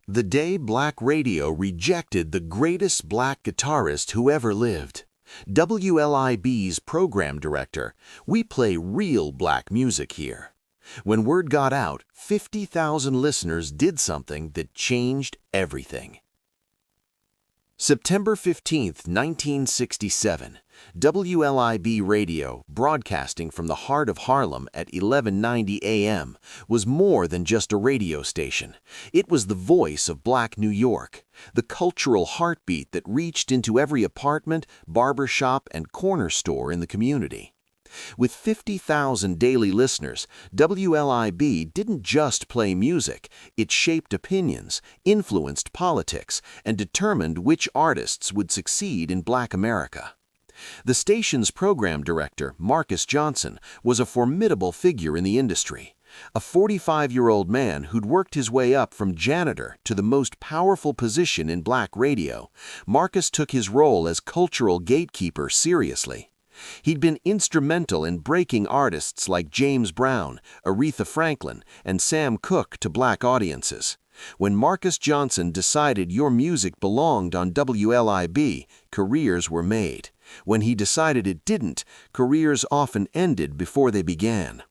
The day black radio rejected the greatest black guitarist who ever lived. WLIB's program director, "We play real black music here." When word got out, 50,000 listeners did something that changed everything. September 15, 1967, WLIB Radio, broadcasting from the heart of Harlem at 1190 a.m., was more than just a radio station. It was the voice of Black New York, the cultural heartbeat that reached into every apartment, barber shop, and corner store in the community. With 50,000 daily listeners, WLIB didn't just play music, it shaped opinions, influenced politics, and determined which artists would succeed in Black America. The station's program director, Marcus Johnson, was a formidable figure in the industry. A 45-year-old man who'd worked his way up from janitor to the most powerful position in Black radio, Marcus took his role as cultural gatekeeper seriously. He'd been instrumental in breaking artists like James Brown, Aretha Franklin, and Sam Cooke to Black audiences. When Marcus Johnson decided your music belonged on WLIB, careers were made. When he decided it didn't, careers often ended before they began.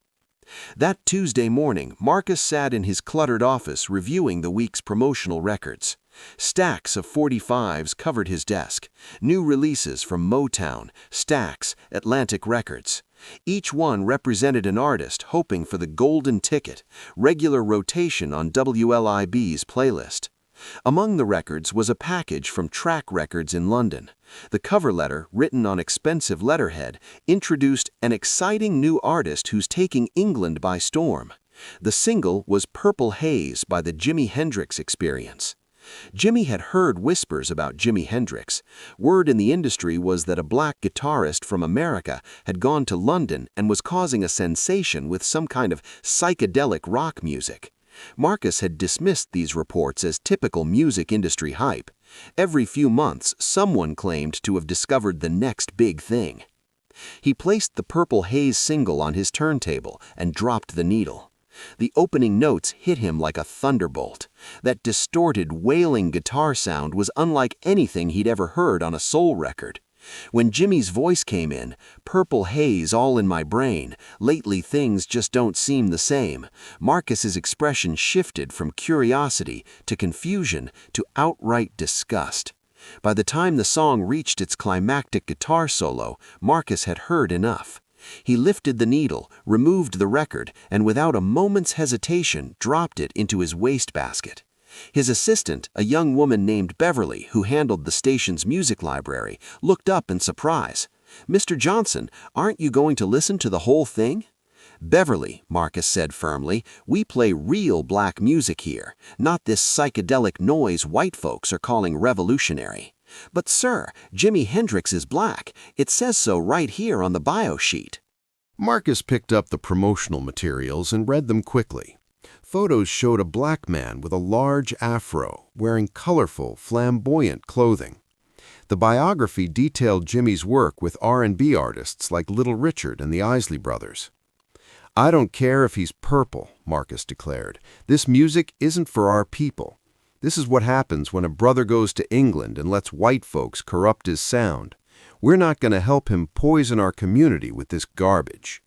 That Tuesday morning, Marcus sat in his cluttered office reviewing the week's promotional records. Stacks of 45s covered his desk. New releases from Motown, Stax, Atlantic Records. Each one represented an artist hoping for the golden ticket, regular rotation on WLIB's playlist. Among the records was a package from Track Records in London. The cover letter, written on expensive letterhead, introduced an exciting new artist who's taking England by storm. The single was Purple Haze by the Jimi Hendrix Experience. Jimmy had heard whispers about Jimi Hendrix. Word in the industry was that a black guitarist from America had gone to London and was causing a sensation with some kind of psychedelic rock music. Marcus had dismissed these reports as typical music industry hype. Every few months, someone claimed to have discovered the next big thing. He placed the Purple Haze single on his turntable and dropped the needle. The opening notes hit him like a thunderbolt. That distorted, wailing guitar sound was unlike anything he'd ever heard on a soul record. When Jimmy's voice came in, "Purple haze all in my brain, lately things just don't seem the same," Marcus's expression shifted from curiosity to confusion to outright disgust. By the time the song reached its climactic guitar solo, Marcus had heard enough. He lifted the needle, removed the record, and without a moment's hesitation dropped it into his wastebasket. His assistant, a young woman named Beverly, who handled the station's music library, looked up in surprise. "Mr. Johnson, aren't you going to listen to the whole thing?" "Beverly," Marcus said firmly, "we play real black music here, not this psychedelic noise white folks are calling revolutionary." "But sir, Jimi Hendrix is black. It says so right here on the bio sheet." Marcus picked up the promotional materials and read them quickly. Photos showed a black man with a large afro, wearing colorful, flamboyant clothing. The biography detailed Jimmy's work with R&B artists like Little Richard and the Isley Brothers. "I don't care if he's purple," Marcus declared. "This music isn't for our people. This is what happens when a brother goes to England and lets white folks corrupt his sound. We're not going to help him poison our community with this garbage."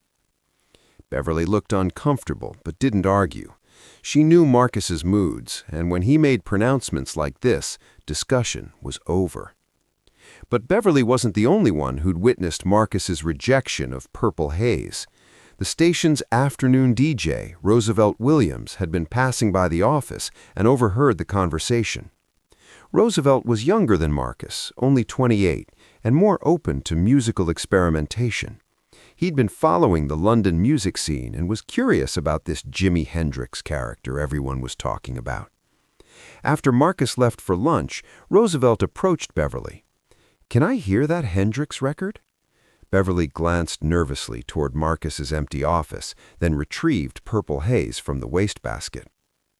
Beverly looked uncomfortable but didn't argue. She knew Marcus's moods, and when he made pronouncements like this, discussion was over. But Beverly wasn't the only one who'd witnessed Marcus's rejection of Purple Haze. The station's afternoon DJ, Roosevelt Williams, had been passing by the office and overheard the conversation. Roosevelt was younger than Marcus, only 28, and more open to musical experimentation. He'd been following the London music scene and was curious about this Jimi Hendrix character everyone was talking about. After Marcus left for lunch, Roosevelt approached Beverly. "Can I hear that Hendrix record?" Beverly glanced nervously toward Marcus's empty office, then retrieved Purple Haze from the wastebasket.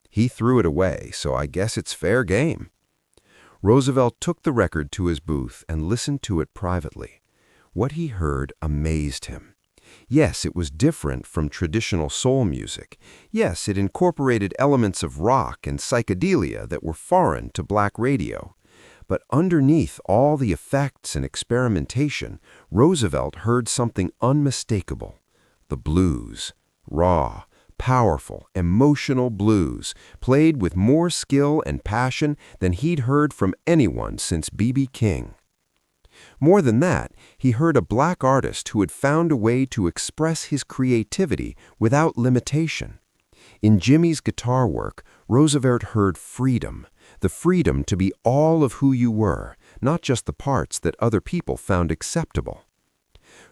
"He threw it away, so I guess it's fair game." Roosevelt took the record to his booth and listened to it privately. What he heard amazed him. Yes, it was different from traditional soul music. Yes, it incorporated elements of rock and psychedelia that were foreign to black radio. But underneath all the effects and experimentation, Roosevelt heard something unmistakable. The blues. Raw, powerful, emotional blues, played with more skill and passion than he'd heard from anyone since B.B. King. More than that, he heard a black artist who had found a way to express his creativity without limitation. In Jimi's guitar work, Roosevelt heard freedom, the freedom to be all of who you were, not just the parts that other people found acceptable.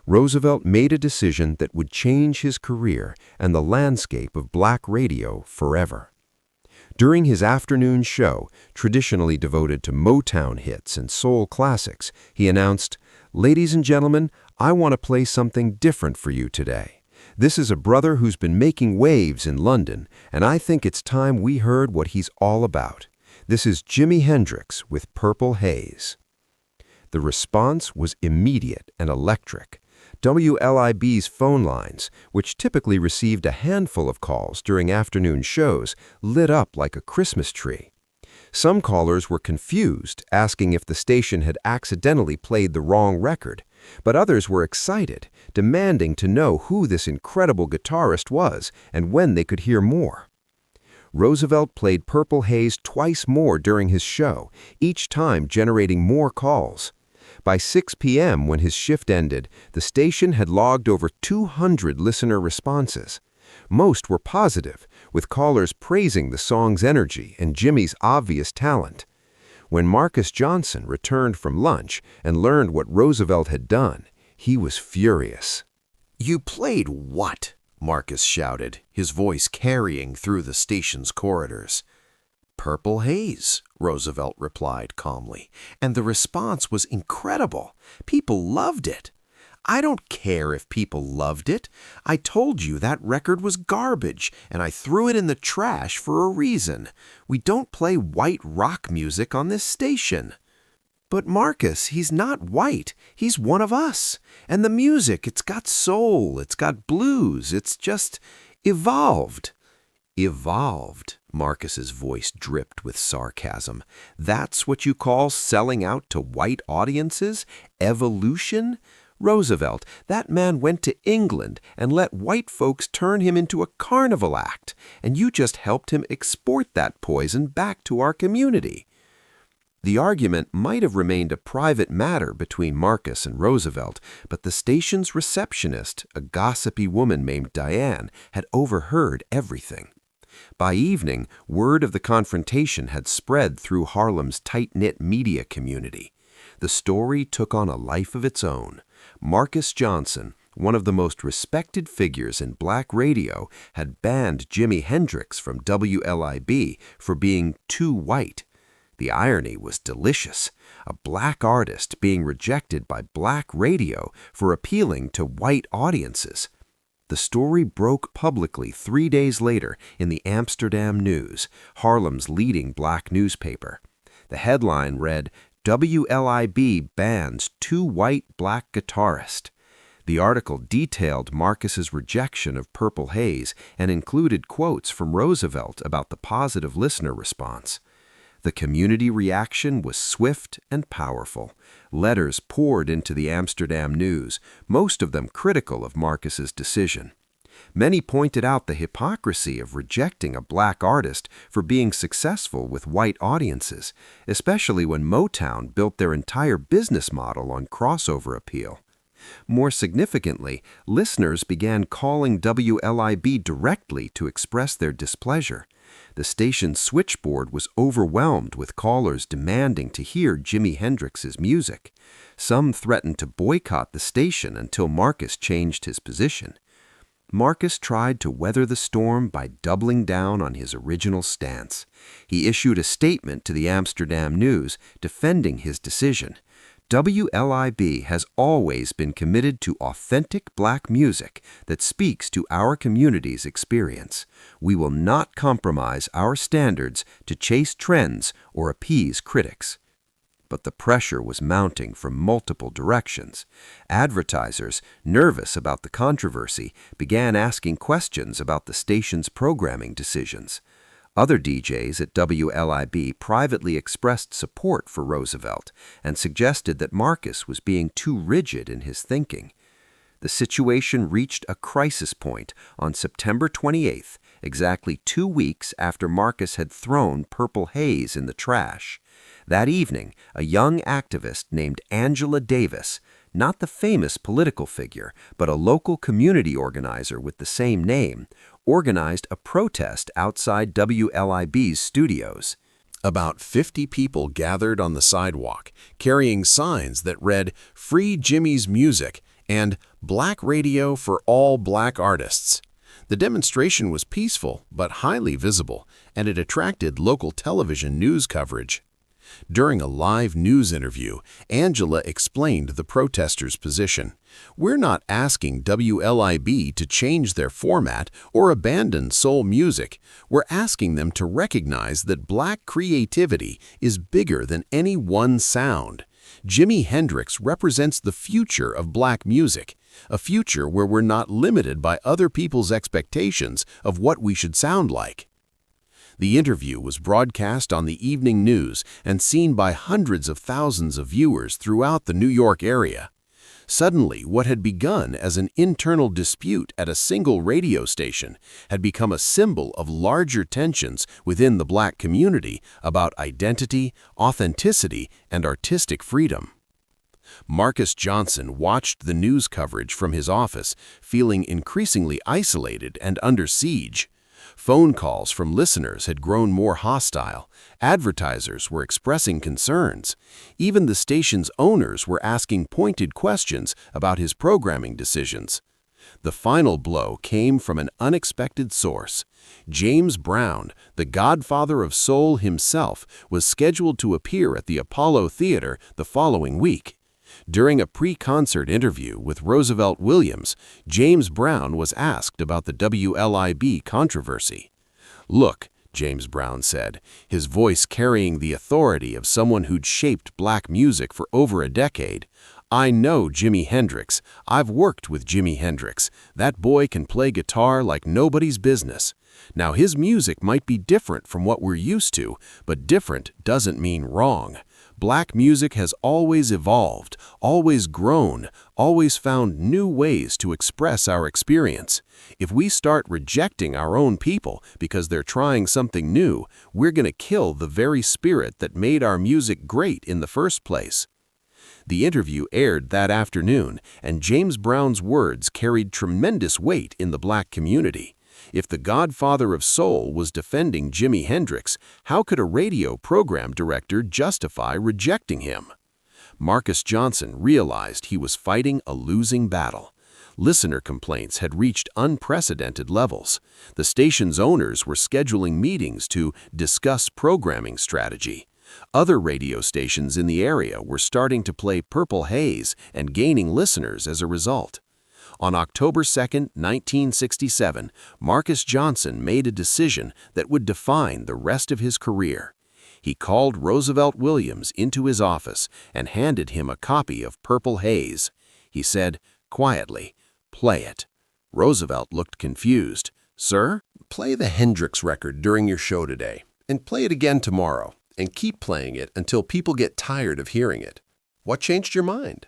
Roosevelt made a decision that would change his career and the landscape of black radio forever. During his afternoon show, traditionally devoted to Motown hits and soul classics, he announced, "Ladies and gentlemen, I want to play something different for you today. This is a brother who's been making waves in London, and I think it's time we heard what he's all about. This is Jimi Hendrix with Purple Haze." The response was immediate and electric. WLIB's phone lines, which typically received a handful of calls during afternoon shows, lit up like a Christmas tree. Some callers were confused, asking if the station had accidentally played the wrong record, but others were excited, demanding to know who this incredible guitarist was and when they could hear more. Roosevelt played Purple Haze twice more during his show, each time generating more calls. By 6 p.m., when his shift ended, the station had logged over 200 listener responses. Most were positive, with callers praising the song's energy and Jimi's obvious talent. When Marcus Johnson returned from lunch and learned what Roosevelt had done, he was furious. "You played what?" Marcus shouted, his voice carrying through the station's corridors. "Purple Haze," Roosevelt replied calmly, and the response was incredible. People loved it. "I don't care if people loved it. I told you that record was garbage, and I threw it in the trash for a reason. We don't play white rock music on this station." "But Marcus, he's not white. He's one of us. And the music, it's got soul, it's got blues, it's just evolved." "Evolved?" Marcus's voice dripped with sarcasm. "That's what you call selling out to white audiences? Evolution? Roosevelt, that man went to England and let white folks turn him into a carnival act, and you just helped him export that poison back to our community." The argument might have remained a private matter between Marcus and Roosevelt, but the station's receptionist, a gossipy woman named Diane, had overheard everything. By evening, word of the confrontation had spread through Harlem's tight-knit media community. The story took on a life of its own. Marcus Johnson, one of the most respected figures in black radio, had banned Jimi Hendrix from WLIB for being too white. The irony was delicious. A black artist being rejected by black radio for appealing to white audiences. The story broke publicly 3 days later in the Amsterdam News, Harlem's leading black newspaper. The headline read, "WLIB bans too white black guitarist." The article detailed Marcus's rejection of Purple Haze and included quotes from Roosevelt about the positive listener response. The community reaction was swift and powerful. Letters poured into the Amsterdam News, most of them critical of Marcus's decision. Many pointed out the hypocrisy of rejecting a black artist for being successful with white audiences, especially when Motown built their entire business model on crossover appeal. More significantly, listeners began calling WLIB directly to express their displeasure. The station's switchboard was overwhelmed with callers demanding to hear Jimi Hendrix's music. Some threatened to boycott the station until Marcus changed his position. Marcus tried to weather the storm by doubling down on his original stance. He issued a statement to the Amsterdam News defending his decision. WLIB has always been committed to authentic black music that speaks to our community's experience. We will not compromise our standards to chase trends or appease critics. But the pressure was mounting from multiple directions. Advertisers, nervous about the controversy, began asking questions about the station's programming decisions. Other DJs at WLIB privately expressed support for Roosevelt and suggested that Marcus was being too rigid in his thinking. The situation reached a crisis point on September 28th, exactly 2 weeks after Marcus had thrown Purple Haze in the trash. That evening, a young activist named Angela Davis, not the famous political figure, but a local community organizer with the same name, organized a protest outside WLIB's studios. About 50 people gathered on the sidewalk, carrying signs that read, "Free Jimmy's Music" and "Black Radio for All Black Artists." The demonstration was peaceful but highly visible, and it attracted local television news coverage. During a live news interview, Angela explained the protesters' position. "We're not asking WLIB to change their format or abandon soul music. We're asking them to recognize that black creativity is bigger than any one sound. Jimi Hendrix represents the future of black music, a future where we're not limited by other people's expectations of what we should sound like." The interview was broadcast on the evening news and seen by hundreds of thousands of viewers throughout the New York area. Suddenly, what had begun as an internal dispute at a single radio station had become a symbol of larger tensions within the black community about identity, authenticity, and artistic freedom. Marcus Johnson watched the news coverage from his office, feeling increasingly isolated and under siege. Phone calls from listeners had grown more hostile. Advertisers were expressing concerns. Even the station's owners were asking pointed questions about his programming decisions. The final blow came from an unexpected source. James Brown, the godfather of soul himself, was scheduled to appear at the Apollo Theater the following week. During a pre-concert interview with Roosevelt Williams, James Brown was asked about the WLIB controversy. "Look," James Brown said, his voice carrying the authority of someone who'd shaped black music for over a decade, "I know Jimi Hendrix. I've worked with Jimi Hendrix. That boy can play guitar like nobody's business. Now, his music might be different from what we're used to, but different doesn't mean wrong. Black music has always evolved, always grown, always found new ways to express our experience. If we start rejecting our own people because they're trying something new, we're going to kill the very spirit that made our music great in the first place." The interview aired that afternoon, and James Brown's words carried tremendous weight in the black community. If the godfather of soul was defending Jimi Hendrix, how could a radio program director justify rejecting him? Marcus Johnson realized he was fighting a losing battle. Listener complaints had reached unprecedented levels. The station's owners were scheduling meetings to discuss programming strategy. Other radio stations in the area were starting to play Purple Haze and gaining listeners as a result. On October 2, 1967, Marcus Johnson made a decision that would define the rest of his career. He called Roosevelt Williams into his office and handed him a copy of Purple Haze. He said, quietly, "Play it." Roosevelt looked confused. "Sir?" "Play the Hendrix record during your show today, and play it again tomorrow, and keep playing it until people get tired of hearing it. What changed your mind?"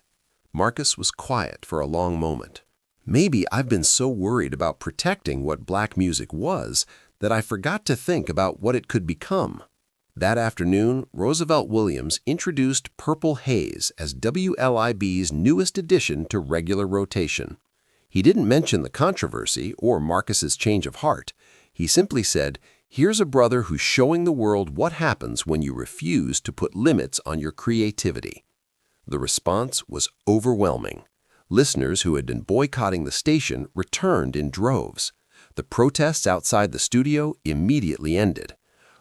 Marcus was quiet for a long moment. "Maybe I've been so worried about protecting what black music was that I forgot to think about what it could become." That afternoon, Roosevelt Williams introduced Purple Haze as WLIB's newest addition to regular rotation. He didn't mention the controversy or Marcus's change of heart. He simply said, "Here's a brother who's showing the world what happens when you refuse to put limits on your creativity." The response was overwhelming. Listeners who had been boycotting the station returned in droves. The protests outside the studio immediately ended.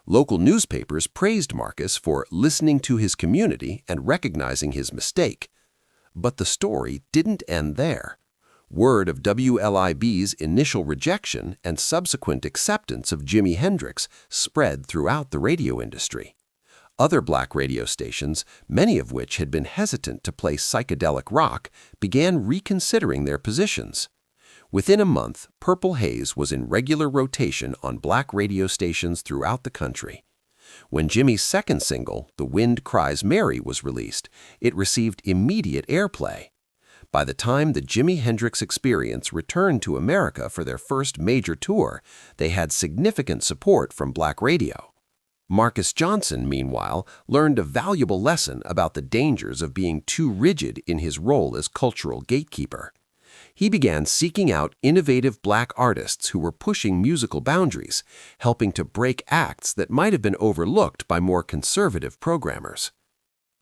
Local newspapers praised Marcus for listening to his community and recognizing his mistake. But the story didn't end there. Word of WLIB's initial rejection and subsequent acceptance of Jimi Hendrix spread throughout the radio industry. Other black radio stations, many of which had been hesitant to play psychedelic rock, began reconsidering their positions. Within a month, Purple Haze was in regular rotation on black radio stations throughout the country. When Jimi's second single, The Wind Cries Mary, was released, it received immediate airplay. By the time the Jimi Hendrix Experience returned to America for their first major tour, they had significant support from black radio. Marcus Johnson, meanwhile, learned a valuable lesson about the dangers of being too rigid in his role as cultural gatekeeper. He began seeking out innovative black artists who were pushing musical boundaries, helping to break acts that might have been overlooked by more conservative programmers.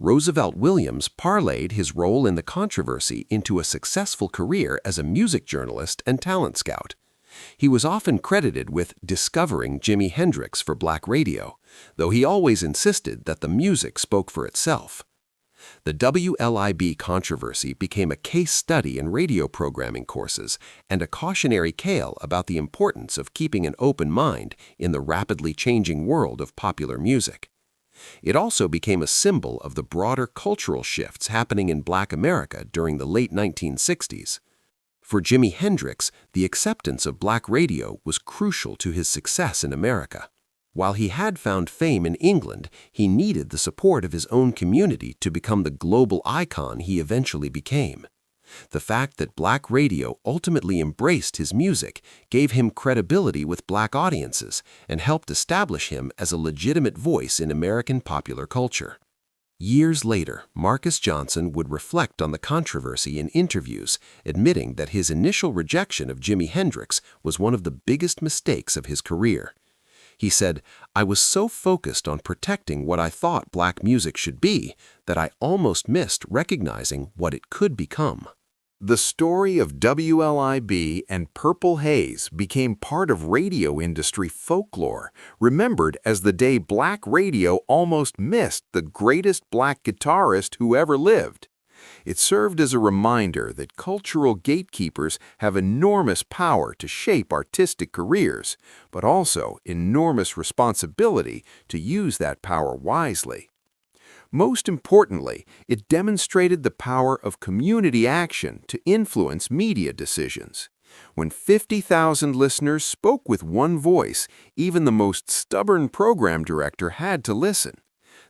Roosevelt Williams parlayed his role in the controversy into a successful career as a music journalist and talent scout. He was often credited with discovering Jimi Hendrix for black radio, though he always insisted that the music spoke for itself. The WLIB controversy became a case study in radio programming courses and a cautionary tale about the importance of keeping an open mind in the rapidly changing world of popular music. It also became a symbol of the broader cultural shifts happening in black America during the late 1960s. For Jimi Hendrix, the acceptance of black radio was crucial to his success in America. While he had found fame in England, he needed the support of his own community to become the global icon he eventually became. The fact that black radio ultimately embraced his music gave him credibility with black audiences and helped establish him as a legitimate voice in American popular culture. Years later, Marcus Johnson would reflect on the controversy in interviews, admitting that his initial rejection of Jimi Hendrix was one of the biggest mistakes of his career. He said, "I was so focused on protecting what I thought black music should be that I almost missed recognizing what it could become." The story of WLIB and Purple Haze became part of radio industry folklore, remembered as the day black radio almost missed the greatest black guitarist who ever lived. It served as a reminder that cultural gatekeepers have enormous power to shape artistic careers, but also enormous responsibility to use that power wisely. Most importantly, it demonstrated the power of community action to influence media decisions. When 50,000 listeners spoke with one voice, even the most stubborn program director had to listen.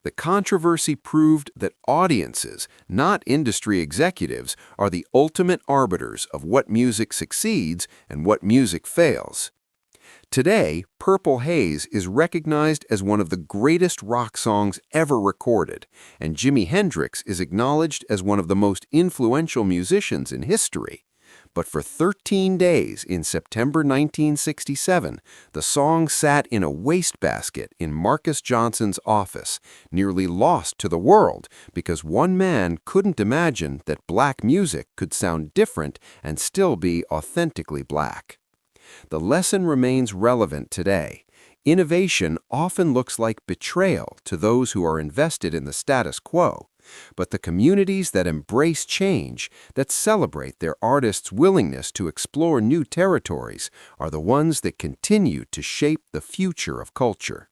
The controversy proved that audiences, not industry executives, are the ultimate arbiters of what music succeeds and what music fails. Today, Purple Haze is recognized as one of the greatest rock songs ever recorded, and Jimi Hendrix is acknowledged as one of the most influential musicians in history. But for 13 days in September 1967, the song sat in a wastebasket in Marcus Johnson's office, nearly lost to the world because one man couldn't imagine that black music could sound different and still be authentically black. The lesson remains relevant today. Innovation often looks like betrayal to those who are invested in the status quo, but the communities that embrace change, that celebrate their artists' willingness to explore new territories, are the ones that continue to shape the future of culture.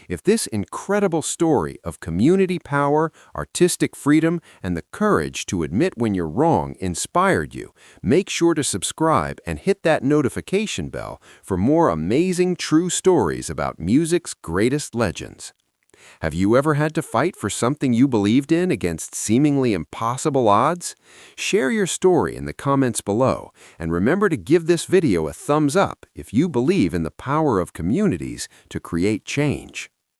If this incredible story of community power, artistic freedom, and the courage to admit when you're wrong inspired you, make sure to subscribe and hit that notification bell for more amazing true stories about music's greatest legends. Have you ever had to fight for something you believed in against seemingly impossible odds? Share your story in the comments below, and remember to give this video a thumbs up if you believe in the power of communities to create change.